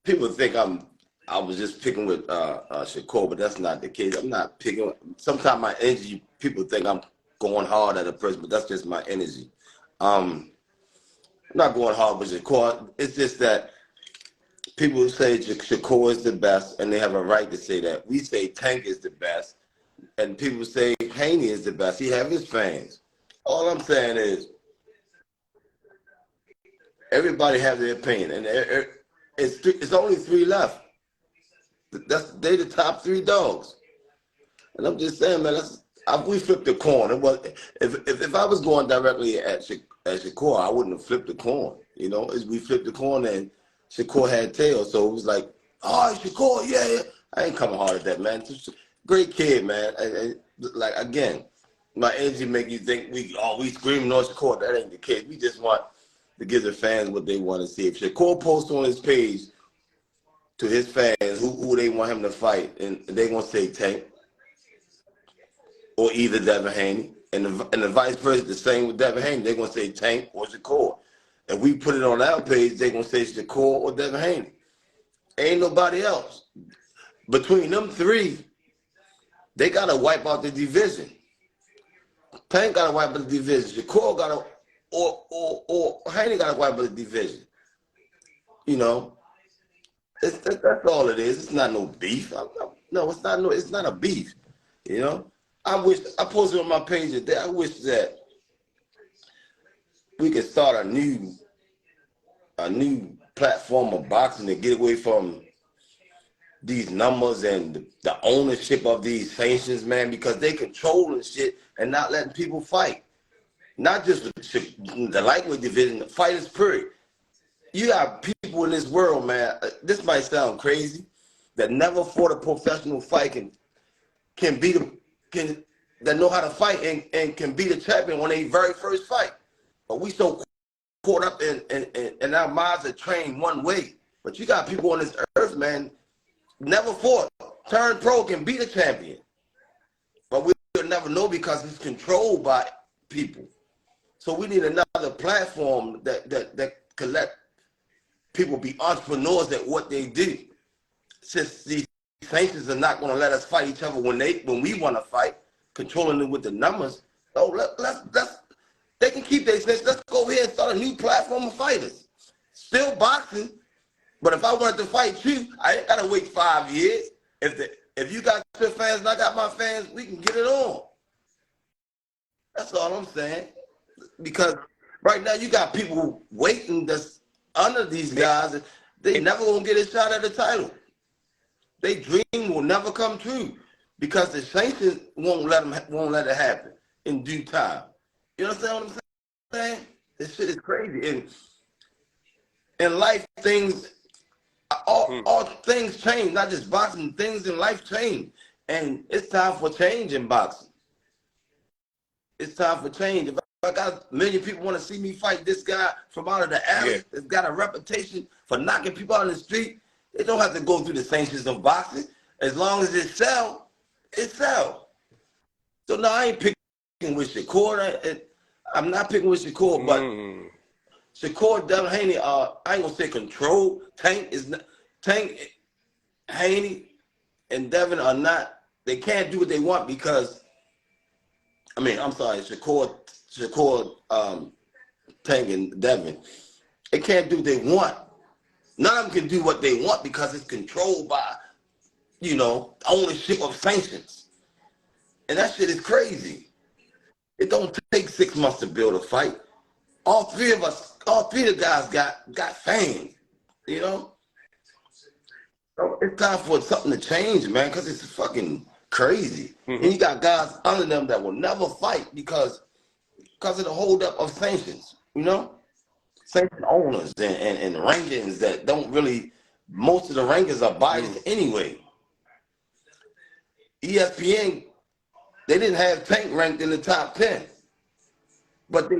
people think I was just picking with Shakur, but that's not the case. I'm not picking. Sometimes my energy, people think I'm going hard at a person, but that's just my energy. I'm not going hard with Shakur. It's just that people say Shakur is the best, and they have a right to say that. We say Tank is the best, and people say Haney is the best. He have his fans. All I'm saying is everybody has their opinion, and it's only 3 left. They the top 3 dogs, and I'm just saying, man. We flipped the coin. It was if I was going directly at Shakur, I wouldn't have flipped the coin. You know, we flipped the coin and Shakur had tails, so it was like, oh, Shakur, yeah. I ain't coming hard at that, man. Great kid, man. Like again, my energy make you think we screaming on Shakur. That ain't the case. We just want to give the fans what they want to see. If Shakur posts on his page to his fans who they want him to fight, and they gonna say Tank or either Devin Haney, and the vice versa, the same with Devin Haney. They're gonna say Tank or Shakur. If we put it on our page, they're gonna say Shakur or Devin Haney. Ain't nobody else. Between them 3, they gotta wipe out the division. Tank gotta wipe out the division. Shakur gotta or Haney gotta wipe out the division. You know. That's all it is. It's not no beef. No, it's not. No, it's not a beef. You know. I posted on my page today. I wish that we could start a new platform of boxing to get away from these numbers and the ownership of these sanctions, man, because they controlling shit and not letting people fight. Not just the lightweight division, the fighters, period. You got people in this world, man, this might sound crazy, that never fought a professional fight that know how to fight and can be the champion on their very first fight. But we so caught up in our minds are trained one way. But you got people on this earth, man, never fought, turned pro, can be the champion. But we'll never know because it's controlled by people. So we need another platform that can let people be entrepreneurs at what they do. Since these sanctions are not going to let us fight each other when we want to fight, controlling it with the numbers. So they can keep their sanctions. Let's go here and start a new platform of fighters. Still boxing, but if I wanted to fight you, I ain't got to wait 5 years. If you got your fans and I got my fans, we can get it on. That's all I'm saying. Because right now you got people waiting that's under these guys, and they never gonna get a shot at the title. Their dream will never come true because the sanctions won't let it happen in due time. You understand what I'm saying? This shit is crazy. And in life, all things change, not just boxing. Things in life change, and it's time for change in boxing. It's time for change. If I got a million people want to see me fight this guy from out of the alley that's got a reputation for knocking people out in the street, they don't have to go through the sanctions of boxing. As long as it sell, it sell. So now I ain't picking with Shakur. I'm not picking with Shakur, but Shakur, Devin Haney are, I ain't gonna say control. Tank, Haney, and Devin are not, they can't do what they want because, Shakur, Tank, and Devin, they can't do what they want. None of them can do what they want because it's controlled by, ownership of sanctions. And that shit is crazy. It don't take 6 months to build a fight. All three of the guys got fans, So it's time for something to change, man, because it's fucking crazy. And you got guys under them that will never fight because of the holdup of sanctions, Sanction owners and rankings that don't really, most of the rankings are biased anyway. ESPN, they didn't have Tank ranked in the top 10. But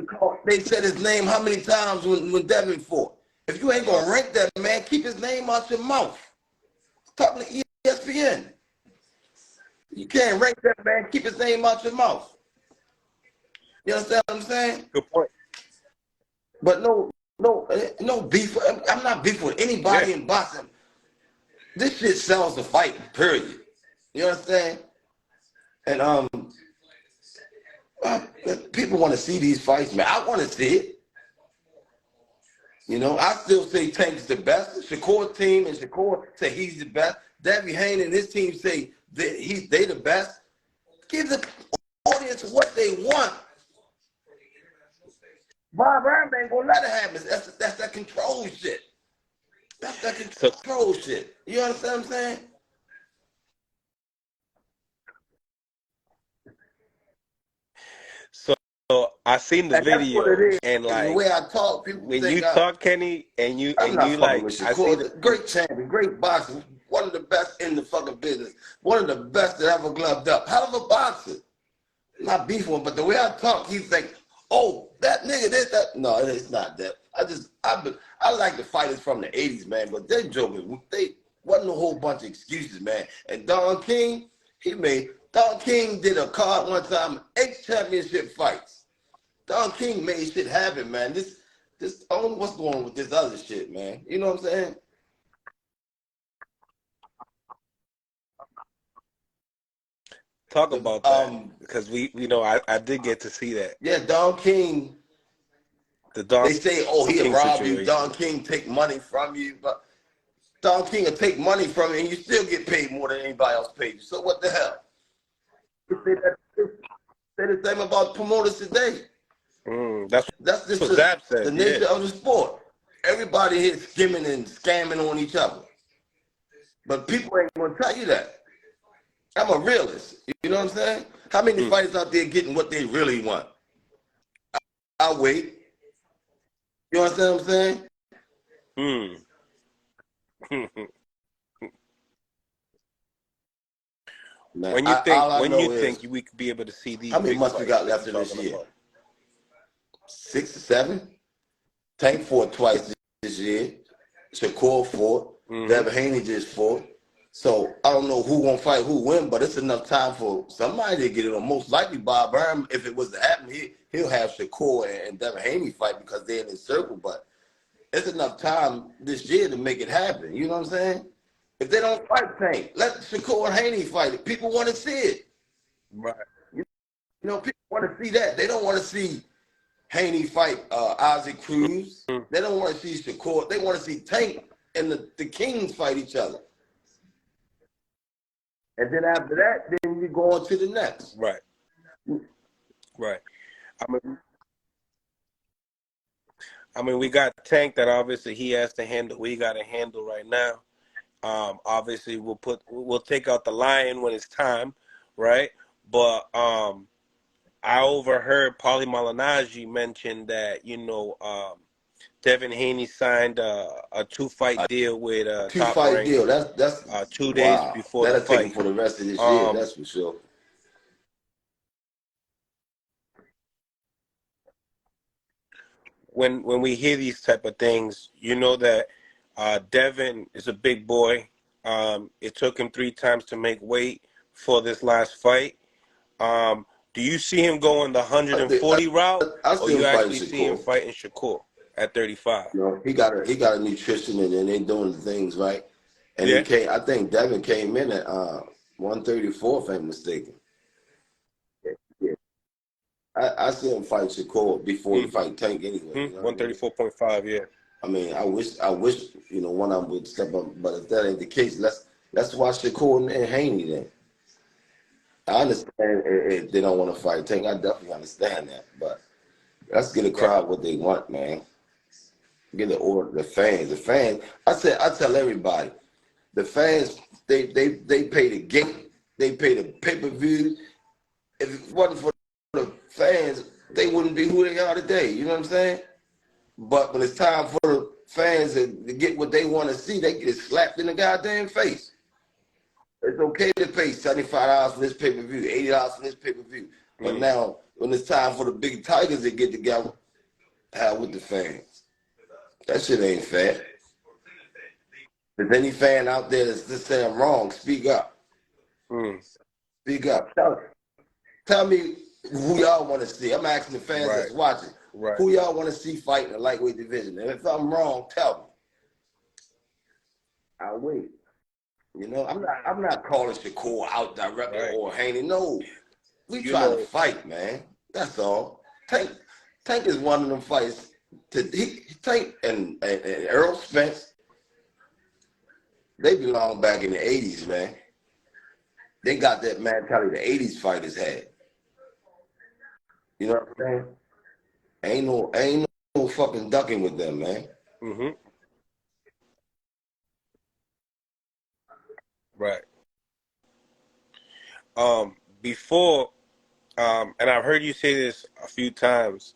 they said his name how many times when Devin fought? If you ain't gonna rank that man, keep his name out your mouth. Talking to ESPN. You can't rank that man, keep his name out your mouth. You understand what I'm saying? Good point. But no beef. I'm not beef with anybody in boxing. this shit sells the fight, period. You understand? And people want to see these fights, man. I want to see it. You know, I still say Tank's the best. Shakur team and Shakur say he's the best. Devin Haney and his team say they the best. Give the audience what they want. Bob Burnham ain't gonna let it happen. That's that control shit. That's that control shit. You understand what I'm saying? So I seen the video, and like the way I talk, people when think you talk, Kenny, and you like, with I see the great champion, great boxer, one of the best in the fucking business, one of the best that ever gloved up, hell of a boxer. Not beef one, but the way I talk, he think, oh, that nigga did that. No, it's not that. I like the fighters from the '80s, man, but they're joking. They wasn't a whole bunch of excuses, man. And Don King did a card one time, 8 championship fights. Don King made shit happen, man. This I don't know what's going on with this other shit, man. You know what I'm saying? Talk about that, because we know I did get to see that. Yeah, Don King. They say, oh, he'll rob you. Don King take money from you, but Don King will take money from you, and you still get paid more than anybody else paid you. So what the hell? Say the same about promoters today. That's just the nature of the sport. Everybody here skimming and scamming on each other, but people ain't gonna tell you that. I'm a realist. You know what I'm saying? How many fighters out there getting what they really want? I'll wait. You understand what I'm saying? Man, when you think we could be able to see these? How many months we got left in this year? 6 or 7. Tank fought twice this year. Shakur fought. Devin Haney just fought. So I don't know who gonna fight, who win, but it's enough time for somebody to get it on. Most likely Bob Burnham, if it was to happen, he'll have Shakur and Devin Haney fight because they're in his circle. But it's enough time this year to make it happen. You know what I'm saying? If they don't fight Tank, let Shakur and Haney fight it. People want to see it. Right. You know, people want to see that. They don't want to see Haney fight Isaac Cruz. They don't want to see Shakur. They want to see Tank and the Kings fight each other. And then after that, then you go on to the next. Right. Right. I mean, we got Tank that obviously he has to handle. We got to handle right now. Obviously, we'll take out the lion when it's time, right? But I overheard Paulie Malignaggi mention that Devin Haney signed a 2-fight deal with Top Rank. 2-fight deal. That's 2 days before the fight. That'll take him for the rest of this year. That's for sure. When we hear these type of things, you know that Devin is a big boy. It took him 3 times to make weight for this last fight. Do you see him going the 140 route, or you actually see him fighting Shakur at 35? You know, he got a nutrition, and they doing the things right. And I think Devin came in at 134, if I'm mistaken. Yeah. I see him fight Shakur before he fight Tank anyway. 134.5, yeah. I mean, I wish one of them would step up, but if that ain't the case, let's watch Shakur and Haney then. I understand if they don't want to fight Tank. I definitely understand that, but let's get a crowd what they want, man. Get the fans. The fans. I tell everybody, the fans they pay the gate, they pay the pay-per-view. If it wasn't for the fans, they wouldn't be who they are today. You know what I'm saying? But when it's time for the fans to get what they want to see, they get slapped in the goddamn face. It's okay to pay $75 for this pay-per-view, $80 for this pay-per-view. But now, when it's time for the big tigers to get together, how with the fans? That shit ain't fair. If there's any fan out there that's just saying I'm wrong, speak up. Speak up. Tell me who y'all want to see. I'm asking the fans that's watching. Who y'all want to see fight in the lightweight division? And if I'm wrong, tell me. I'll wait. You know, I'm not calling Shakur out directly Right. or Haney. No, we You trying to know, fight, man. That's all. Tank is one of them fights. Tank and Earl Spence, they belong back in the '80s, man. They got that mentality the '80s fighters had. You know what I'm saying? Ain't no fucking ducking with them, man. hmm right. Before, and I've heard you say this a few times,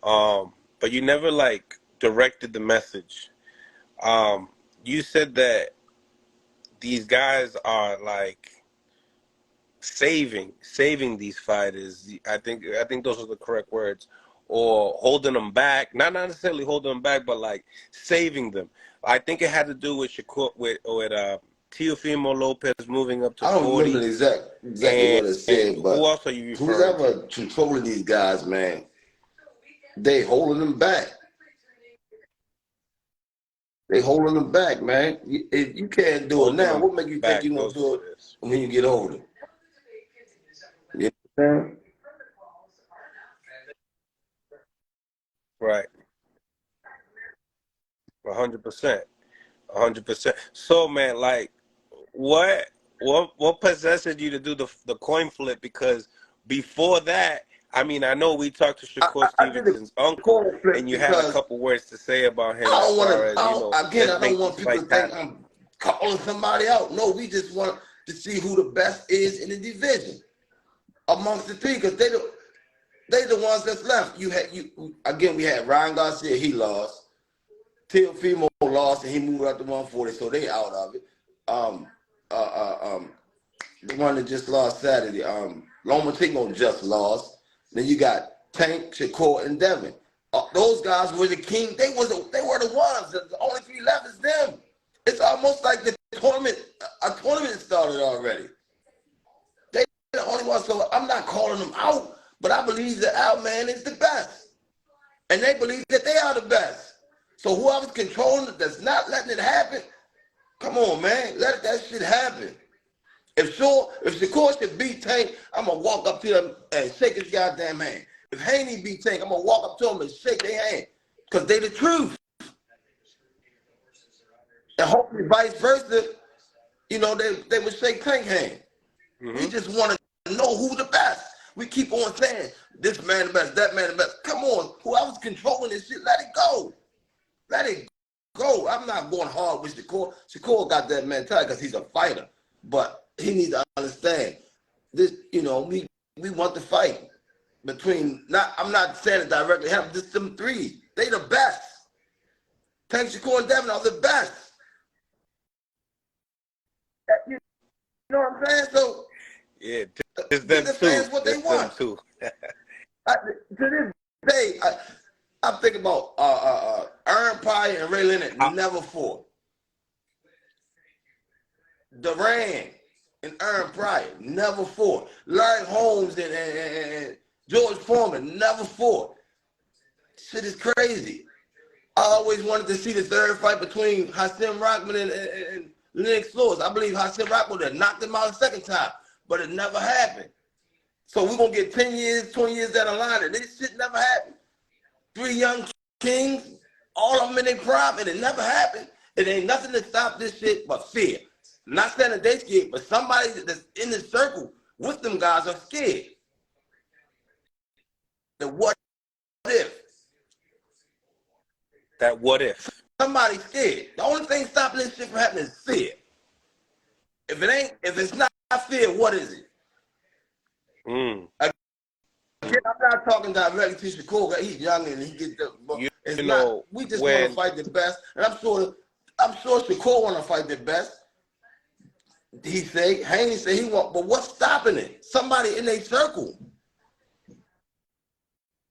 but you never like directed the message. You said that these guys are like saving these fighters. I think those are the correct words, or holding them back. Not necessarily holding them back, but like saving them. I think it had to do with Shakur with Teofimo Lopez moving up to I don't remember 40. exactly And, what it and said, who but else are you who's referring to? ever controlling these guys, man, they holding them back. They holding them back, man. If you can't do it Holding now, them what make you think back. you're gonna Those do it is when you get older? You know right. 100%. 100%. So man, like, what what possessed you to do the coin flip? Because before that, I mean, I know we talked to Shakur I did the Stevenson's uncle, corner flip and you had a because couple words to say about I him as don't want far to. as, Again, let's I don't make want these people to fights think happen. I'm calling somebody out. No, we just want to see who the best is in the division amongst the three, because they the ones that's left. You had you again. We had Ryan Garcia. He lost. Teofimo lost, and he moved up to 140, so they out of it. Um, the one that just lost Saturday. Lomachenko just lost. Then you got Tank, Shakur, and Devin. Those guys were the king. They were the ones. The only three left is them. It's almost like the tournament. A tournament started already. They the only ones. So I'm not calling them out, but I believe that our man is the best, and they believe that they are the best. So whoever's controlling it, that's not letting it happen. Come on, man, let that shit happen. If Shakur should beat Tank, I'm gonna walk up to him and shake his goddamn hand. If Haney beat Tank, I'm gonna walk up to him and shake their hand. Because they the truth. And hopefully vice versa, they would shake Tank hand. We hmm just want to know who the best. We keep on saying, this man the best, that man the best. Come on, whoever's controlling this shit, let it go. Let it go. I'm not going hard with Shakur. Shakur got that mentality because he's a fighter. But he needs to understand this, we want to fight between I'm not saying it directly, have just them three. They the best. Tank, Shakur, and Devin are the best. You know what I'm saying? So Yeah, it's give them the too. fans what they It's them want. too. To this day, I'm thinking about Aaron Pryor and Ray Leonard never fought. Duran and Aaron Pryor never fought. Larry Holmes and George Foreman never fought. Shit is crazy. I always wanted to see the third fight between Hasim Rockman and Lennox Lewis. I believe Hasim Rockman would have knocked him out the second time, but it never happened. So we're going to get 10 years, 20 years down the line, and this shit never happened. Three young kings, all of them in their prime, and it never happened. It ain't nothing to stop this shit but fear. I'm not saying that they scared, but somebody that's in the circle with them guys are scared. The what if? That what if? Somebody's scared. The only thing stopping this shit from happening is fear. If it's not fear, what is it? Mm. Again, I'm not talking directly to Shakur. He's young and he gets the. But it's not. We just want to fight the best, and I'm sure Shakur want to fight the best. He say Haney say he want, but what's stopping it? Somebody in their circle.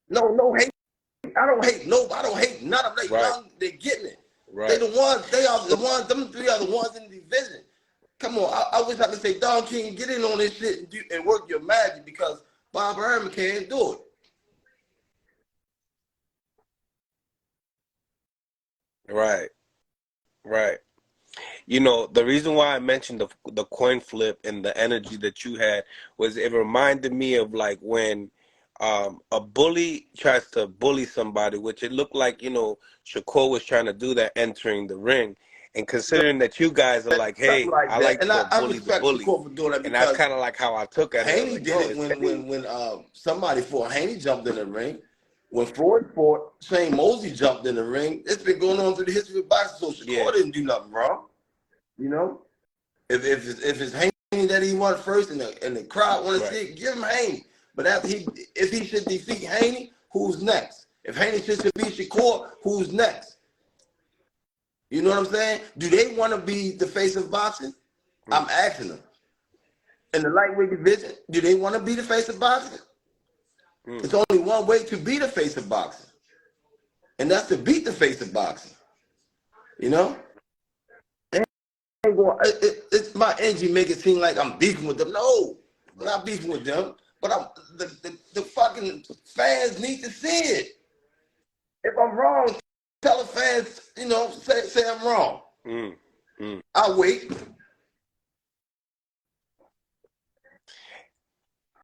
No hate. I don't hate none of them. They Right. young, they getting it. Right. They are the ones, them three are the ones in the division. Come on, I wish I could say, Don King, get in on this shit and work your magic, because Bob Herman can't do it. Right. Right. You know, the reason why I mentioned the coin flip and the energy that you had was it reminded me of like when a bully tries to bully somebody, which it looked like, you know, Shakur was trying to do that entering the ring. And considering that you guys are like, Something hey, like I that. like And to I bully the respect bully. Shakur for doing that And that's because kind of like how I took at it. I was Haney like, did yo, it it's when somebody fought. Haney jumped in the ring. When Ford fought, Shane Mosley jumped in the ring. It's been going on through the history of boxing, so yeah, Shakur didn't do nothing wrong. You know, if it's Haney that he won first and the crowd want to right. see it, give him Haney. But if he should defeat Haney, who's next? If Haney should defeat Shakur, who's next? You know what I'm saying? Do they want to be the face of boxing? Mm, I'm asking them. In the lightweight division, do they want to be the face of boxing? mm, It's only one way to be the face of boxing, and that's to beat the face of boxing. You know? It's my energy make it seem like I'm beefing with them. No, I'm right. not beefing with them. But the fucking fans need to see it. If I'm wrong, tell the fans, you know, say I'm wrong. Mm, mm, I'll wait.